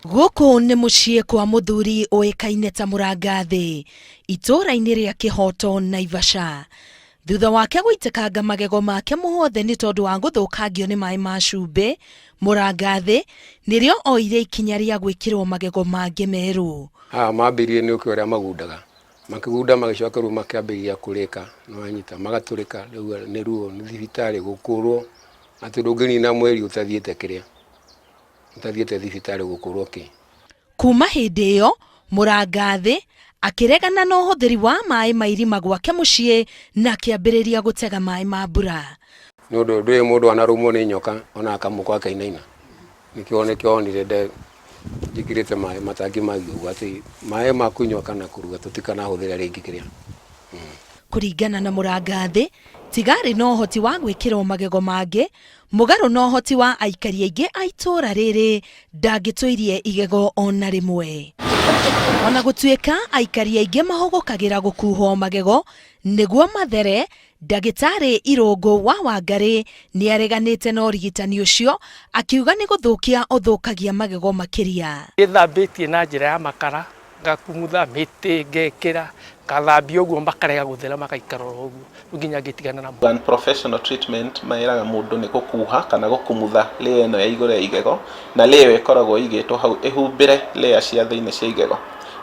Guku nĩ mũciĩ kwa mũthuri ũĩkaine ta Mũrangathĩ itũũra-inĩ rĩa Kĩhoto Naivasha. Thutha wake gũitĩkanga magego make mũhothe nĩ tondũ wa gũthũkangio nĩ maĩ ma cumbĩ, Mũrangathĩ nĩrĩo oire ikinya rĩa gwĩkĩrwo magego mangĩ merũ. Mambĩrĩrie nĩ ũkĩ ũrĩa magunda magĩcoka rĩu makĩambĩrĩria kũrĩka no anyita magatũrĩka rĩu nĩ ruo nĩ thibitarĩ gũkũrwo atĩ ndũngĩnina mweri ũtathiĩte kĩrĩa ũtathiĩte thibitarĩ gũkũrwo kĩ. Kuma hĩndĩ ĩyo Mũrangathĩ akĩregana na ũhũthĩri wa maĩ ma irima gwake mũciĩ na akĩambĩrĩria gũtega maĩ ma mbura. Nĩ ũndũ ndũĩ mũndũ anarũmwo nĩ nyoka ona akamũkwo akainaina nĩkĩo onire njĩkĩrĩte maĩ matangĩ magĩũgwo atĩ maĩ ma kũnyua na kũruga tũtikanahũthĩra rĩngĩ kĩrĩa. Kũringana na Mũrangathĩ tigarĩ na ũhoti wa gwĩkĩrwo magego mangĩ mũgarũ na ũhoti wa aikari aingĩ a itũũra rĩrĩ ndangĩtũirie igego ona rĩmwe. Ona gũtuĩka aikari aingĩ mahũgũkagĩra gũkuhwo magego nĩguo mathere, ndagĩtarĩ Irũngũ wa Wangarĩ nĩareganĩte na ũrigitani ũcio akiuga nĩ gũthũkia ũthũkagia magego makĩria. Gĩthambĩtie na njĩra ya makara ngakumutha mĩtĩ ngekĩra gathambia ũguo makarega gũthera magaikara ũguo nginya ngĩtigana na unprofessional treatment maĩraga mũndũ nĩ gũkuha kana gũkumutha layer ĩno ya igũrũ ya igego na layer ĩkoragwo igĩtwo hau ĩhumbĩre layer cia thĩinĩ cia igego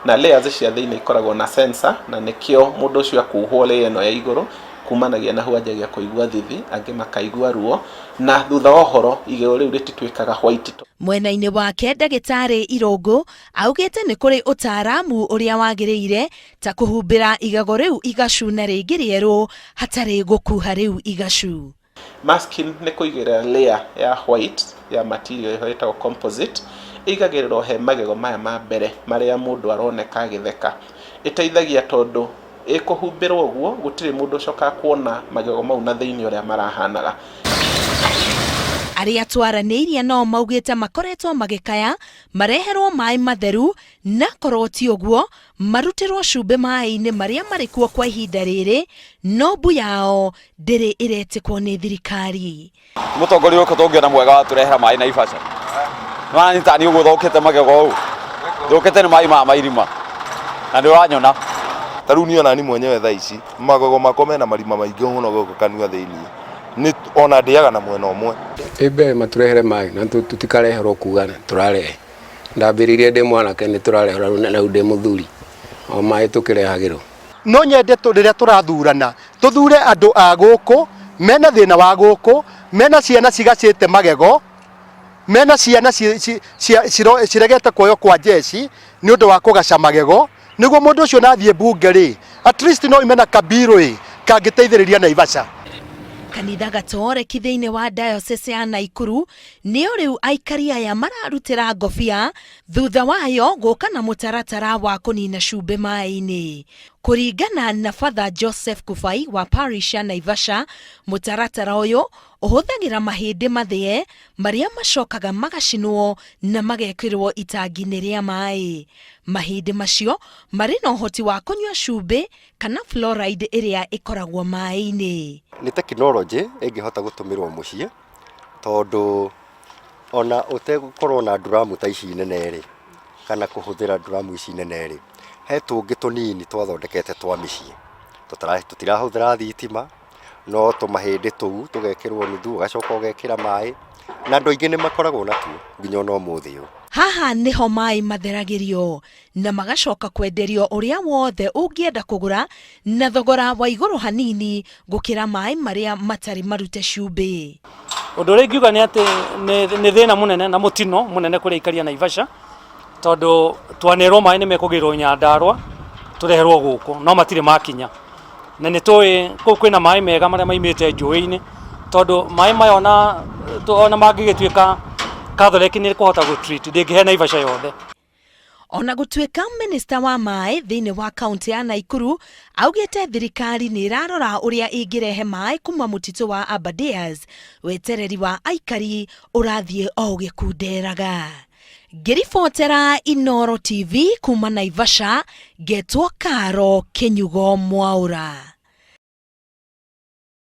na layers cia thĩinĩ ikoragwo na sensor na nĩkĩo mũndũ ũcio akuhwo layer ĩno ya igũrũ kumanagia na huanjagia kũigua thithi angĩ makaigua ruo na thutha wa ũhoro igego rĩu rĩtituĩkaga white. Mwena-inĩ wake ndagĩtarĩ Irũngũ augĩte nĩ kũrĩ ũtaaramu ũrĩa wagĩrĩire ta kũhumbĩra igego rĩu igacu na rĩngĩ rĩerũ hatarĩ gũkuha rĩu igacu. Masking nĩ kũigĩrĩra layer ya white ya material ĩtagwo composite ĩigagĩrĩrwo he magego maya ma mbere marĩa mũndũ aroneka agĩtheka. Ĩteithagia tondũ ĩkũhumbĩrwo ũguo gũtirĩ mũndũ ũcoka kuona magego mau na thĩinĩ ũrĩa marahanaga. Arĩa twaranĩirie no maugĩte makoretwo magĩkaya mareherwo maĩ matheru na korwo ti ũguo marutĩrwo cumbĩ maĩ-inĩ marĩa marĩ kuo kwa ihinda rĩrĩ no mbu yao ndĩrĩ ĩretĩkwo nĩ thirikari. Mũtongoria ũyũ tũngĩona mwega watũrehera maĩ Naivasha. Nĩwanyita nĩ ũguo thũkĩte magego ũũ thũkĩte nĩ maĩ ma irima na ndĩranyona. Tarĩu niĩ ona ni mwenyewe thaa ici magego makwa mena marima maingĩ mũno gũkũ kanua thĩinĩ nĩ ona ndĩaga na mwena ũmwe. Mbere matũrehere maĩ na tũtikareherwo kuga tũrarehe ndambĩrĩirie ndĩ mwanake nĩ tũrareherwo na ndĩ mũthuri o maĩ tũkĩrehagĩrwo. No nyende rĩrĩa tũrathurana tũthure andũ a gũkũ mena thĩna wa gũkũ mena ciana cigacĩte magego mena ciana ciregete kuoyo kwa jeshi nĩ ũndũ wa kũgaca magego nĩguo mũndũ ũcio nathiĩ bunge rĩ at least no imena kabiro kangĩteithĩrĩria Naivasha. Kanitha gatoreki thĩinĩ wa diocese ya Nakuru nĩo rĩu aikari aya mararutĩra ngobia thutha wayo gũka na mũtaratara wa kũnina cumbĩ maĩ-inĩ. Kũringana na Father Joseph Kubai wa parish ya Naivasha, mũtaratara ũyũ ũhũthagĩra mahĩndĩ mathĩe marĩa macokaga magacinwo na magekĩrwo itangi-inĩ rĩa maĩ. Mahĩndĩ macio marĩ na ũhoti wa kũnyua cumbĩ kana fluoride ĩrĩa ĩkoragwo maĩ-inĩ. Nĩ tekinoronjĩ ĩngĩhota gũtũmĩrwo mũciĩ tondũ ona ũtegũkorwo na nduramu ta ici nene rĩ kana kũhũthĩra nduramu ici nene rĩ he tũngĩ tũnini twathondekete twa mĩciĩ tũtirahũthĩra thitima no tũmahĩndĩ tũu tũgekĩrwo nuthu ũgacoka ũgekĩra maĩ na andũ aingĩ nĩ makoragwo natuo nginya ona ũmũthĩ ũyũ. Haha niho maĩ matheragĩrio na magacoka kwenderio ũrĩa wothe ũngĩenda kũgũra na thogora wa igũrũ hanini gũkĩra maĩ marĩa matarĩ marute cumbĩ. Ũndũ ũrĩa ingiuga nĩ atĩ nĩ thĩna mũnene na mũtino mũnene kũrĩ aikari a Naivasha tondũ twanerwo maĩ nĩ mekũgĩrwo Nyandarua tũreherwo gũkũ no matirĩ makinya na nĩ tũĩ kũu kwĩna maĩ mega marĩa maimĩte njũĩ-inĩ tondũ maĩ maya ona mangĩgĩtuĩka Catholic nĩ kũhota gũtreat ndĩngĩhe Naivasha yothe. Ona gũtuĩka minista wa maĩ thĩinĩ wa kaunti ya Nakuru augĩte thirikari nĩ ĩrarora ũrĩa ĩngĩrehe maĩ kuma mũtitũ wa Aberdares, wetereri wa aikari ũrathiĩ o ũgĩkunderaga. Ngĩribotera Inooro TV kuma Naivasha, ngetwo Karo Kinyugo Mwaura.